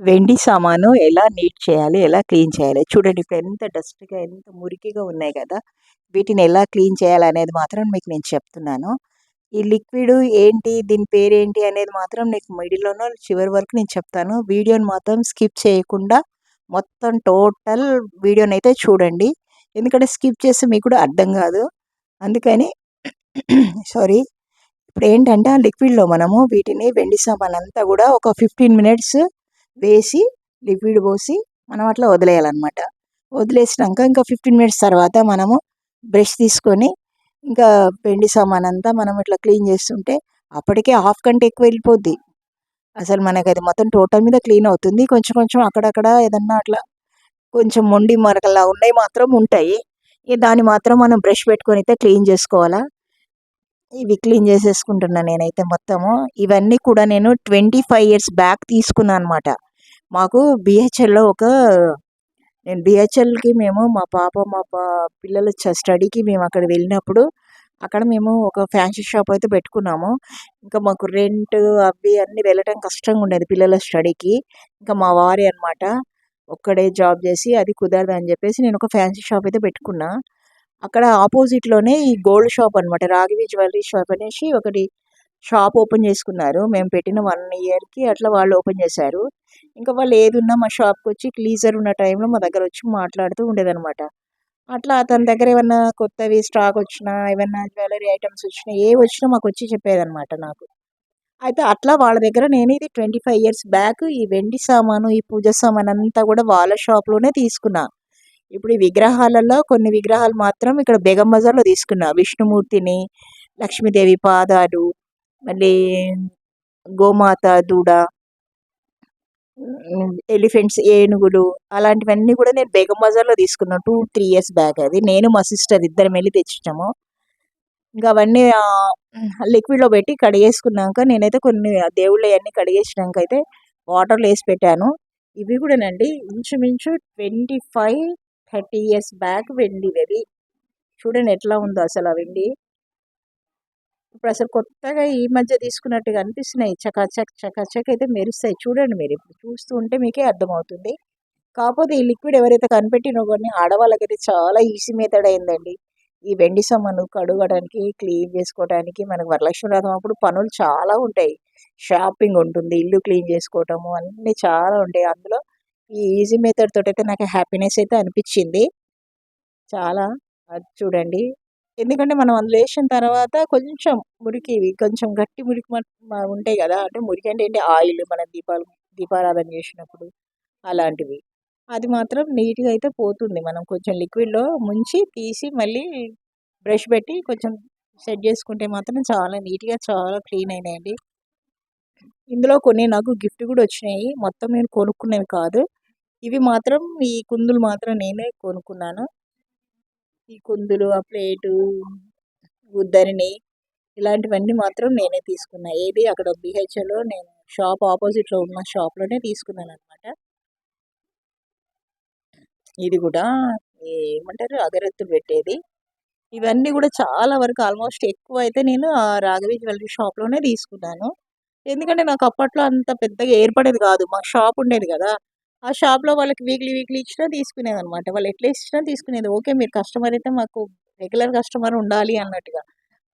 వెండి సామాను ఎలా నీట్ చేయాలి? ఎలా క్లీన్ చేయాలి? చూడండి ఇప్పుడు ఎంత డస్ట్‌గా, ఎంత మురికిగా ఉన్నాయి గదా! వీటిని ఎలా క్లీన్ చేయాలనేది మాత్రం మీకు నేను చెప్తున్నాను. ఈ లిక్విడ్ ఏంటి? దీని పేరేంటి? అనేది మాత్రం నీకు మిడిల్‌లోనో, చివరి వరకు నేను చెప్తాను. వీడియోని మాత్రం స్కిప్ చేయకుండా మొత్తం టోటల్ వీడియోనైతే చూడండి. ఎందుకంటే స్కిప్ చేస్తే మీకు కూడా అర్థం గాదు. అందుకని సారీ. ఇప్పుడేంటంటే ఆ లిక్విడ్‌లో మనము వీటిని వెండి సామానంతా గూడా ఒక 15 మినిట్స్ వేసి లిక్విడ్ పోసి మనం అట్లా వదిలేయాలన్నమాట. వదిలేసినాక ఇంకా 15 మినిట్స్ తర్వాత మనము బ్రష్ తీసుకొని ఇంకా వెండి సామానంతా మనం ఇట్లా క్లీన్ చేస్తుంటే అప్పటికే హాఫ్ గంట ఎక్కువ వెళ్ళిపోద్ది. అసలు మనకది మొత్తం టోటల్ మీద క్లీన్ అవుతుంది. కొంచెం కొంచెం అక్కడక్కడ ఏదన్నా అట్లా కొంచెం మొండి మరకల్లా ఉన్నయి మాత్రం ఉంటాయి. దాన్ని మాత్రం మనం బ్రష్ పెట్టుకొనైతే క్లీన్ చేసుకోవాలా. ఇవి క్లీన్ చేసేసుకుంటున్నా నేనైతే మొత్తము. ఇవన్నీ కూడా నేను 25 ఇయర్స్ బ్యాక్ తీసుకున్నా అనమాట. మాకు బీహెచ్ఎల్‌లో నేను బీహెచ్ఎల్‌కి మేము మా పాప, మా పిల్లల స్టడీకి మేము అక్కడ వెళ్ళినప్పుడు, అక్కడ మేము ఒక ఫ్యాన్సీ షాప్ అయితే పెట్టుకున్నాము. ఇంకా మాకు రెంట్ అవి అన్నీ వెళ్ళటం కష్టంగా ఉండేది పిల్లల స్టడీకి. ఇంకా మా వారే అనమాట. ఒక్కడే జాబ్ చేసి అది కుదరదని చెప్పేసి నేను ఒక ఫ్యాన్సీ షాప్ అయితే పెట్టుకున్నా. అక్కడ ఆపోజిట్‌లోనే ఈ గోల్డ్ షాప్ అనమాట. రాఘవి జ్యువెల్లరీ షాప్ అనేసి ఒకటి షాప్ ఓపెన్ చేసుకున్నారు. మేము పెట్టిన 1 ఇయర్‌కి అట్లా వాళ్ళు ఓపెన్ చేశారు. ఇంకా వాళ్ళు ఏదున్నా మా షాప్‌కొచ్చి లీజర్ ఉన్న టైంలో మా దగ్గరొచ్చి మాట్లాడుతూ ఉండేదనమాట. అట్లా తన దగ్గర ఏమన్నా కొత్తవి స్టాక్ వచ్చినా, ఏమన్నా జ్యువెల్లరీ ఐటెమ్స్ వచ్చినా, ఏవొచ్చినా మాకొచ్చి చెప్పేదనమాట నాకు. అయితే అట్లా వాళ్ళ దగ్గర నేను ఇది 25 ఇయర్స్ బ్యాక్ ఈ వెండి సామాను, ఈ పూజ సామానంతా కూడా వాళ్ళ షాప్‌లోనే తీసుకున్నా. ఇప్పుడు ఈ విగ్రహాలలో కొన్ని విగ్రహాలు మాత్రం ఇక్కడ బేగం బజార్‌లో తీసుకున్నా. విష్ణుమూర్తిని, లక్ష్మీదేవి పాదాలు, మళ్ళీ గోమాత దూడ, ఎలిఫెంట్స్, ఏనుగులు అలాంటివన్నీ కూడా నేను బేగం బజార్‌లో తీసుకున్నా. 2, 3 ఇయర్స్ బ్యాక్ అది. నేను మా సిస్టర్ ఇద్దరం ఎళ్లి తెచ్చినాము. ఇంక అవన్నీ లిక్విడ్‌లో పెట్టి కడిగేసుకున్నాక నేనైతే కొన్ని దేవుళ్ళయన్నీ కడిగేసినాక అయితే వాటర్‌లో ఏసి పెట్టాను. ఇవి కూడానండి ఇంచుమించు 25, 30 ఇయర్స్ బ్యాక్ వెండివవి. చూడండి ఎట్లా ఉందో అసలు ఆ వెండి. ఇప్పుడసలు కొత్తగా ఈ మధ్య తీసుకున్నట్టుగా అనిపిస్తున్నాయి. చకాచక్, చకాచక్ అయితే మెరుస్తాయి. చూడండి మీరిప్పుడు చూస్తూ ఉంటే మీకే అర్థమవుతుంది. కాపోతే ఈ లిక్విడ్ ఎవరైతే కనిపెట్టినో గాని ఆడవాళ్ళకైతే చాలా ఈజీ మెథడ్ అయిందండి. ఈ వెండి సామాను కడగడానికి, క్లీన్ చేసుకోవడానికి మనకు వరలక్ష్మి వ్రతం అప్పుడు పనులు చాలా ఉంటాయి. షాపింగ్ ఉంటుంది, ఇల్లు క్లీన్ చేసుకోవటము అన్నీ చాలా ఉంటాయి. అందులో ఈ ఈజీ మెథడ్ తోటైతే నాకు హ్యాపీనెస్ అయితే అనిపిచ్చింది. చాలా. అది చూడండి. ఎందుకంటే మనం అందులో ఏసిన తర్వాత కొంచెం మురికివి కొంచెం గట్టి మురికి ఉంటాయి గదా! అంటే మురికి అంటే ఏంటి ఆయిల్ మనం దీపారాధన చేసినప్పుడు అలాంటివి. అది మాత్రం నీట్‌గా అయితే పోతుంది. మనం కొంచెం లిక్విడ్‌లో ముంచి తీసి మళ్ళీ బ్రష్ పెట్టి కొంచెం సెట్ చేసుకుంటే మాత్రం చాలా నీట్‌గా చాలా క్లీన్ అయినాయండి. ఇందులో కొన్ని నాకు గిఫ్ట్ గూడా వచ్చినాయి. మొత్తం నేను కొనుక్కున్నవి కాదు. ఇవి మాత్రం ఈ కుందులు మాత్రం నేనే కొనుక్కున్నాను. ఈ కుందులు, ఆ ప్లేటు, ఉద్దరిని ఇలాంటివన్నీ మాత్రం నేనే తీసుకున్నా. ఏది అక్కడ బీహెచ్‌ఎల్‌లో నేను షాప్ అపోజిట్‌లో ఉన్న షాప్‌లోనే తీసుకున్నాననమాట. ఇది గూడా ఏమంటారు అగరత్తులు పెట్టేది. ఇవన్నీ గూడా చాలా వరకు ఆల్మోస్ట్ ఎక్కువైతే నేను రాఘవి జ్యువెల్లరీ షాప్‌లోనే తీసుకున్నాను. ఎందుకంటే నాకు అప్పట్లో అంత పెద్దగా ఏర్పడేది గాదు. మాకు షాప్ ఉండేది గదా! ఆ షాప్‌లో వాళ్ళకి వీక్లీ, వీక్లీ ఇచ్చినా తీసుకునేదనమాట. వాళ్ళు ఎట్లా ఇచ్చినా తీసుకునేది. ఓకే. మీరు కస్టమర్ అయితే మాకు రెగ్యులర్ కస్టమర్ ఉండాలి అన్నట్టుగా.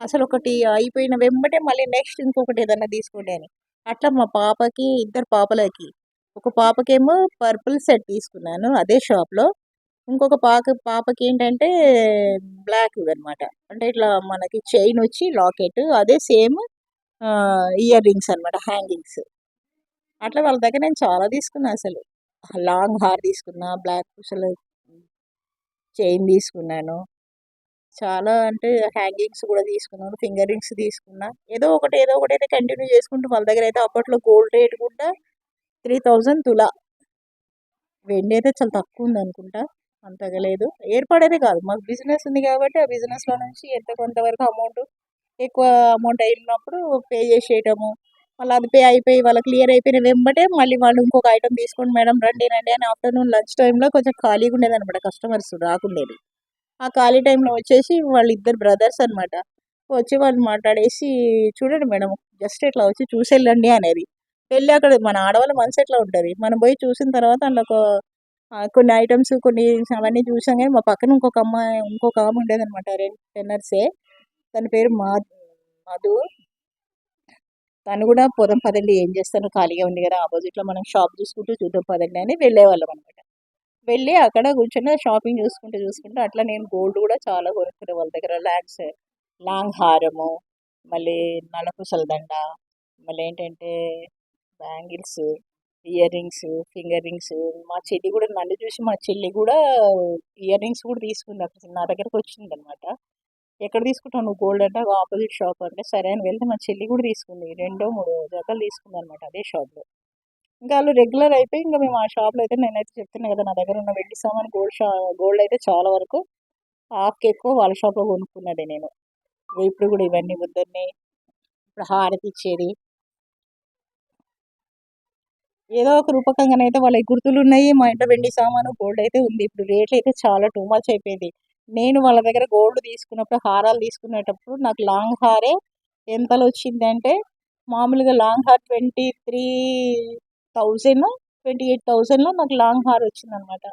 అసలొకటి అయిపోయిన వెంబటే మళ్ళీ నెక్స్ట్ ఇంకొకటి ఏదన్నా తీసుకోండి అని. అట్లా మా పాపకి, ఇద్దరు పాపలకి. ఒక పాపకేమో పర్పుల్ సెట్ తీసుకున్నాను అదే షాప్‌లో. ఇంకొక పాపకేంటంటే బ్లాక్‌దనమాట. అంటే ఇట్లా మనకి చైనొచ్చి లాకెట్ అదే సేమ్ ఇయర్ రింగ్స్ అనమాట హ్యాంగింగ్స్. అట్లా వాళ్ళ దగ్గర నేను చాలా తీసుకున్నా అసలు. లాంగ్ హార్ తీసుకున్నా, బ్లాక్ పూసలు చైన్ తీసుకున్నాను. చాలా అంటే హ్యాంగింగ్స్ గూడా తీసుకున్నాను. ఫింగర్ రింగ్స్ తీసుకున్నా. ఏదో ఒకటైతే కంటిన్యూ చేసుకుంటూ వాళ్ళ దగ్గరైతే అప్పట్లో గోల్డ్ రేట్ కూడా 3000 తులా. వెండయితే చాలా తక్కువుందనుకుంటా. అంతగా లేదు. ఏర్పడేదే కాదు. మాకు బిజినెస్ ఉంది కాబట్టి, ఆ బిజినెస్‌లో నుంచి ఎంతో కొంత వరకు ఎక్కువ అమౌంట్ అయినప్పుడు పే చేసేయటము. మళ్ళీ అది పే అయిపోయి వాళ్ళ క్లియర్ అయిపోయిన వెంబటే మళ్ళీ వాళ్ళు ఇంకొక ఐటెమ్ తీసుకోండి మేడం రండి, రండి అని ఆఫ్టర్‌నూన్ లంచ్ టైమ్‌లో కొంచెం ఖాళీగా ఉండేదనమాట. కస్టమర్స్ రాకుండేది. ఆ ఖాళీ టైంలో వచ్చేసి వాళ్ళిద్దరు బ్రదర్స్ అనమాట. వచ్చి వాళ్ళు మాట్లాడేసి చూడండి మేడం జస్ట్ ఇట్లా వచ్చి చూసెళ్ళండి అనేది. వెళ్ళి అక్కడ మన ఆడవాళ్ళ మనసు ఎట్లా ఉంటుంది, మనం పోయి చూసిన తర్వాత అందులో కొన్ని ఐటమ్స్ కొన్ని అవన్నీ చూసాం. కానీ మా పక్కన ఇంకొక ఆమె ఉండేదన్నమాట, టెన్నర్సే. తన పేరు మధు. తను కూడా పోదాం పదండి, ఏం చేస్తాను ఖాళీగా ఉంది కదా, ఆపోజిట్లో మనం షాప్ చూసుకుంటూ చూద్దాం పదండి అని వెళ్ళేవాళ్ళం అనమాట. వెళ్ళి అక్కడ కూర్చొని షాపింగ్ చూసుకుంటూ అట్లా నేను గోల్డ్ కూడా చాలా కొనుక్కునే వాళ్ళ దగ్గర. లాంగ్ హారము, మళ్ళీ నలపూసల దండ, మళ్ళీ ఏంటంటే bangles, ear rings, finger rings. మా చెల్లి కూడా నన్ను చూసి మా చెల్లి కూడా ఇయర్ రింగ్స్ కూడా తీసుకుంది, అక్కడ నా దగ్గరకు వచ్చింది అనమాట. ఎక్కడ తీసుకుంటావు నువ్వు గోల్డ్ అంటే ఆపోజిట్ షాప్ అంటే సరే అని వెళ్తే మా చెల్లి కూడా తీసుకుంది, 2-3 జతలు తీసుకుంది అనమాట అదే షాప్లో. ఇంకా వాళ్ళు రెగ్యులర్ అయిపోయి ఇంకా మేము ఆ షాప్లో అయితే, నేనైతే చెప్తున్నాను కదా, నా దగ్గర ఉన్న వెండి సామాన్ గోల్డ్ అయితే చాలా వరకు హాఫ్కి ఎక్కువ వాళ్ళ షాప్లో కొనుక్కున్నది నేను. ఇప్పుడు కూడా ఇవన్నీ వద్దన్నీ ఇప్పుడు హారతి ఇచ్చేది ఏదో ఒక రూపకంగానైతే వాళ్ళకి గుర్తులు ఉన్నాయి. మా ఇంట్లో వెండి సామాను గోల్డ్ అయితే ఉంది. ఇప్పుడు రేట్లు అయితే చాలా టూ మచ్ అయిపోయింది. నేను వాళ్ళ దగ్గర గోల్డ్ తీసుకున్నప్పుడు, హారాలు తీసుకునేటప్పుడు నాకు లాంగ్ హారే ఎంతలో వచ్చిందంటే, మామూలుగా లాంగ్ హార్ 23,000 28,000లో నాకు లాంగ్ హార్ వచ్చిందనమాట.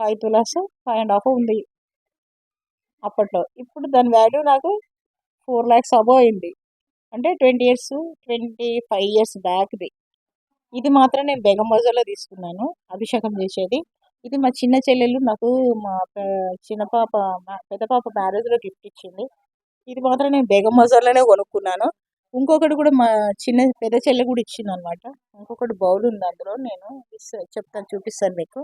5 తులాస్ 5.5 ఉంది అప్పట్లో. ఇప్పుడు దాని వాల్యూ నాకు 4 lakhs అబోవ్ అయింది. అంటే 25 ఇయర్స్ బ్యాక్ది. ఇది మాత్రం నేను బేగం బజార్లో తీసుకున్నాను, అభిషేకం చేసేది. ఇది మా చిన్న చెల్లెలు నాకు మా చిన్న పాప పెద్ద పాప మ్యారేజ్లో గిఫ్ట్ ఇచ్చింది. ఇది మాత్రం నేను బేగం బజార్లోనే కొనుక్కున్నాను. ఇంకొకటి కూడా మా పెద్ద చెల్లె కూడా ఇచ్చింది అనమాట. ఇంకొకటి బౌల్ ఉంది, అందులో నేను చెప్తాను, చూపిస్తాను మీకు.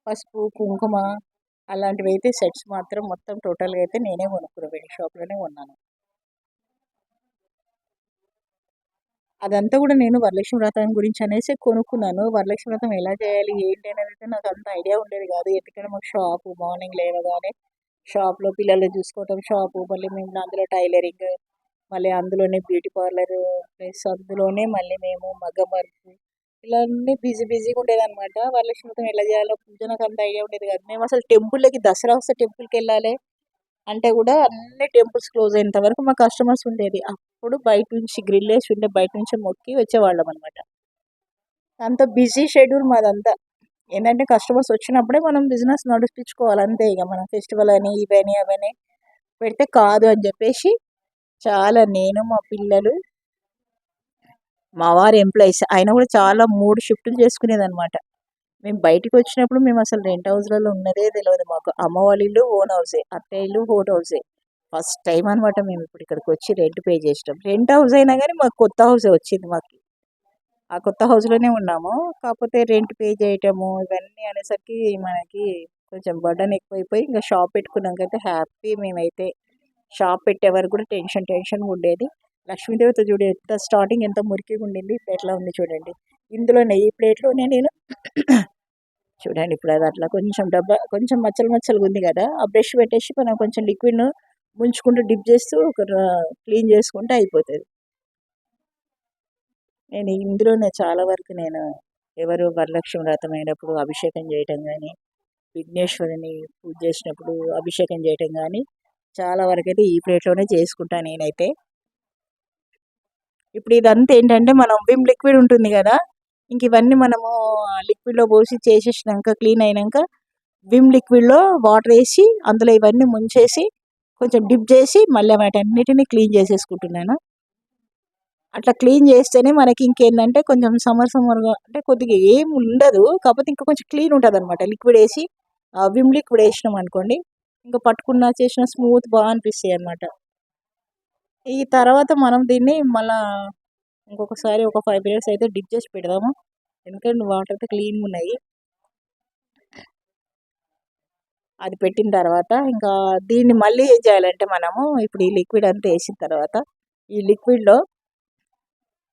పసుపు కుంకుమ అలాంటివి అయితే సెట్స్ మాత్రం మొత్తం టోటల్గా అయితే నేనే కొనుక్కున్నాను, వెండి షాప్లోనే కొన్నాను. అదంతా కూడా నేను వరలక్ష్మి వ్రతం గురించి అనేసి కొనుక్కున్నాను. వరలక్ష్మి వ్రతం ఎలా చేయాలి ఏంటి అనేది అయితే నాకు అంత ఐడియా ఉండేది కాదు. ఎందుకంటే మాకు షాపు మార్నింగ్ లేవగానే షాప్లో పిల్లల్ని చూసుకోవటం, షాపు, మళ్ళీ మేము అందులో టైలరింగ్, మళ్ళీ అందులోనే బ్యూటీ పార్లర్, ప్లస్ అందులోనే మళ్ళీ మేము మగ్గం వర్క్, ఇలా అన్నీ బిజీగా ఉండేదన్నమాట. వరలక్ష్మి వ్రతం ఎలా చేయాలో పూజ నాకు అంత ఐడియా ఉండేది కాదు. మేము అసలు టెంపుల్కి దసరా వస్తే టెంపుల్కి వెళ్ళాలి అంటే కూడా అన్ని టెంపుల్స్ క్లోజ్ అయ్యేంత వరకు మా కస్టమర్స్ ఉండేది. అప్పుడు బయట నుంచి గ్రిల్ వేసి ఉండే, బయట నుంచి మొక్కి వచ్చేవాళ్ళం అనమాట. అంత బిజీ షెడ్యూల్ మాదంతా. ఏంటంటే కస్టమర్స్ వచ్చినప్పుడే మనం బిజినెస్ నడిపించుకోవాలి అంతే. ఇక మనం ఫెస్టివల్ అని ఇవని అవని పెడితే కాదు అని చెప్పేసి చాలా నేను, మా పిల్లలు, మా వారి ఎంప్లాయీస్ ఆయన కూడా చాలా 3 షిఫ్టులు చేసుకునేది అనమాట. మేము బయటికి వచ్చినప్పుడు మేము అసలు రెంట్ హౌస్లలో ఉన్నదే తెలియదు మాకు. అమ్మ వాళ్ళ ఇల్లు ఓన్ హౌసే, అత్తయ్య ఇల్లు ఓన్ హౌసే. ఫస్ట్ టైం అనమాట మేము ఇప్పుడు ఇక్కడికి వచ్చి రెంట్ పే చేసినాం. రెంట్ హౌస్ అయినా కానీ మాకు కొత్త హౌసే వచ్చింది. మాకు ఆ కొత్త హౌస్లోనే ఉన్నాము. కాకపోతే రెంట్ పే చేయటము ఇవన్నీ అనేసరికి మనకి కొంచెం బర్డన్ ఎక్కువైపోయి ఇంకా షాప్ పెట్టుకున్నాకైతే హ్యాపీ మేమైతే. షాప్ పెట్టే వరకు కూడా టెన్షన్ ఉండేది. లక్ష్మీదేవత చూడు ఎంత స్టార్టింగ్ ఎంత మురికిగా ఉండింది, ఇప్పుడు ఎట్లా ఉంది చూడండి. ఇందులోనే ఈ ప్లేట్లోనే నేను చూడండి ఇప్పుడు అది అట్లా కొంచెం డబ్బా కొంచెం మచ్చలుగా ఉంది కదా, ఆ బ్రష్ పెట్టేసి మనం కొంచెం లిక్విడ్ను ముంచుకుంటూ డిప్ చేస్తూ క్లీన్ చేసుకుంటే అయిపోతుంది. నేను ఇందులోనే చాలా వరకు నేను ఎవరు వరలక్ష్మి వ్రతం అయినప్పుడు అభిషేకం చేయటం కానీ, విఘ్నేశ్వరుని పూజ చేసినప్పుడు అభిషేకం చేయటం కానీ చాలా వరకు అయితే ఈ ప్లేట్లోనే చేసుకుంటాను నేనైతే. ఇప్పుడు ఇదంతా ఏంటంటే మనం విమ్ లిక్విడ్ ఉంటుంది కదా, ఇంక ఇవన్నీ మనము లిక్విడ్లో పోసి చేసేసినాక క్లీన్ అయినాక విమ్ లిక్విడ్లో వాటర్ వేసి అందులో ఇవన్నీ ముంచేసి కొంచెం డిప్ చేసి మళ్ళీ వాటన్నిటిని క్లీన్ చేసేసుకుంటున్నాను. అట్లా క్లీన్ చేస్తేనే మనకి ఇంకేంటంటే కొంచెం సమ్మర్గా అంటే కొద్దిగా ఏం ఉండదు, కాకపోతే ఇంకా కొంచెం క్లీన్ ఉంటుంది అనమాట. లిక్విడ్ వేసి విమ్ లిక్విడ్ వేసినాం అనుకోండి, ఇంకా పట్టుకున్న చేసిన స్మూత్ బాగా అనిపిస్తాయి అనమాట. ఈ తర్వాత మనం దీన్ని మళ్ళా ఇంకొకసారి ఒక 5 minutes అయితే డిప్ చేసి పెడదాము, ఎందుకంటే వాటర్ అయితే క్లీన్గా ఉన్నాయి. అది పెట్టిన తర్వాత ఇంకా దీన్ని మళ్ళీ ఏం చేయాలంటే మనము ఇప్పుడు ఈ లిక్విడ్ అంతా వేసిన తర్వాత ఈ లిక్విడ్లో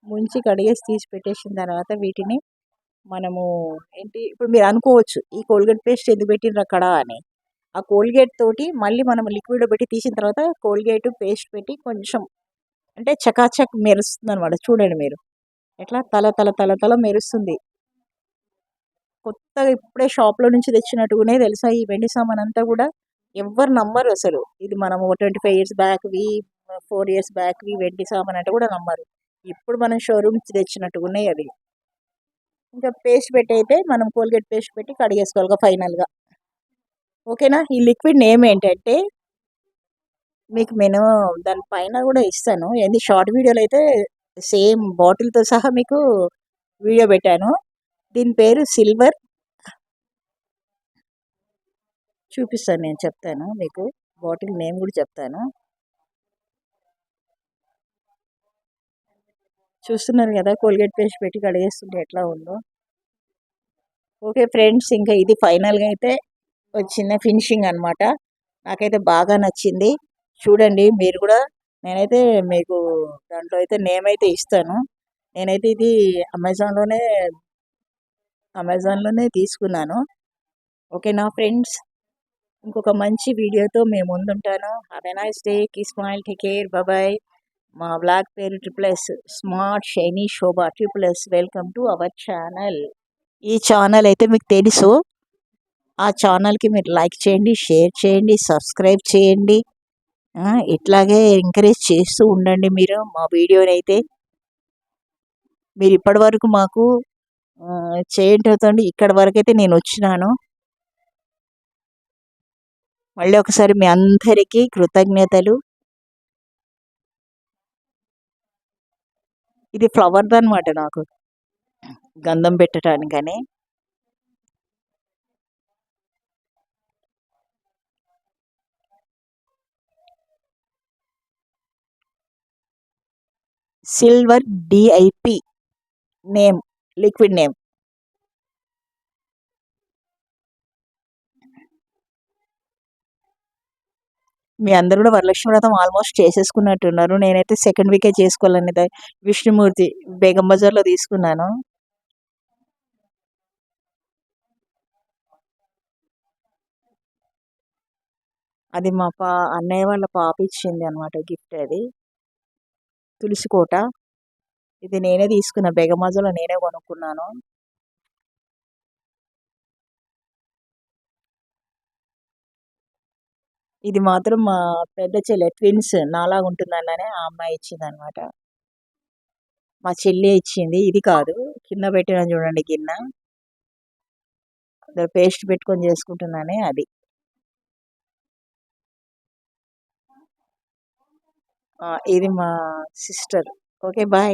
ముంచి కడిగేసి తీసి పెట్టేసిన తర్వాత వీటిని మనము ఏంటి ఇప్పుడు మీరు అనుకోవచ్చు ఈ కోల్గేట్ పేస్ట్ ఎందుకు పెట్టిండ్రు అక్కడ అని. ఆ కోల్గేట్ తోటి మళ్ళీ మనం లిక్విడ్లో పెట్టి తీసిన తర్వాత కోల్గేట్ పేస్ట్ పెట్టి కొంచెం అంటే చకాచక్ మెరుస్తుంది అనమాట. చూడండి మీరు ఎట్లా తల మెరుస్తుంది. కొత్తగా ఇప్పుడే షాప్లో నుంచి తెచ్చినట్టుగానే తెలుసా ఈ వెండి సామాన్ అంతా కూడా. ఎవ్వరు నమ్మరు అసలు. ఇది మనము 25 years బ్యాక్వి 4 ఇయర్స్ బ్యాక్వి వెండి సామాన్ అంటే కూడా నమ్మరు. ఇప్పుడు మనం షోరూమ్ నుంచి తెచ్చినట్టుగా ఉన్నాయి అవి. ఇంకా పేస్ట్ పెట్టి అయితే మనం కోల్గేట్ పేస్ట్ పెట్టి కడిగేసుకోవాలి ఫైనల్గా. ఓకేనా. ఈ లిక్విడ్ నేమ్ ఏంటంటే మీకు నేను దాని పైన కూడా ఇస్తాను. ఏంది షార్ట్ వీడియోలో అయితే సేమ్ బాటిల్తో సహా మీకు వీడియో పెట్టాను. దీని పేరు సిల్వర్. చూపిస్తాను, నేను చెప్తాను మీకు. బాటిల్ నేమ్ కూడా చెప్తాను. చూస్తున్నారు కదా కోల్గేట్ పేస్ట్ పెట్టి కడిగేస్తుంటే ఎట్లా ఉందో. ఓకే ఫ్రెండ్స్, ఇంకా ఇది ఫైనల్గా అయితే చిన్న ఫినిషింగ్ అనమాట. నాకైతే బాగా నచ్చింది. చూడండి మీరు కూడా. నేనైతే మీకు దాంట్లో అయితే నేమ్ అయితే ఇస్తాను. నేనైతే ఇది అమెజాన్లోనే తీసుకున్నాను. ఓకేనా ఫ్రెండ్స్, ఇంకొక మంచి వీడియోతో మేము ముందుంటాను. Have a nice day, keep smile, take care, bye. మా బ్లాగ్ పేరు triple smart shiny Shobha triple welcome to our channel. ఈ ఛానల్ అయితే మీకు తెలుసు. ఆ ఛానల్కి మీరు లైక్ చేయండి, షేర్ చేయండి, సబ్స్క్రైబ్ చేయండి. ఇట్లాగే ఎంకరేజ్ చేస్తూ ఉండండి మీరు మా వీడియోని అయితే. మీరు ఇప్పటి వరకు మాకు చేయండి. ఇక్కడ వరకు అయితే నేను వచ్చినాను. మళ్ళీ ఒకసారి మీ అందరికీ కృతజ్ఞతలు. ఇది ఫ్లవర్ది అనమాట, నాకు గంధం పెట్టడానికని. Silver DIP name, liquid name. మీ అందరూ కూడా వరలక్ష్మి వ్రతం ఆల్మోస్ట్ చేసేసుకున్నట్టున్నారు. నేనైతే సెకండ్ వీకే చేసుకోవాలని విష్ణుమూర్తి బేగం బజార్లో తీసుకున్నాను. అది మా అన్నయ్య వాళ్ళ పాప ఇచ్చింది అనమాట గిఫ్ట్. అది తులసికోట. ఇది నేనే తీసుకున్నా, బేగం బజార్లో నేనే కొనుక్కున్నాను. ఇది మాత్రం మా పెద్ద చెల్లె, ట్విన్స్ నాలాగా ఉంటుందన్ననే ఆ అమ్మాయి ఇచ్చింది అనమాట. మా చెల్లి ఇచ్చింది. ఇది కాదు, కింద పెట్టిన చూడండి గిన్నె, పేస్ట్ పెట్టుకొని చేసుకుంటున్నానే అది. ఇది మా సిస్టర్. Okay bye.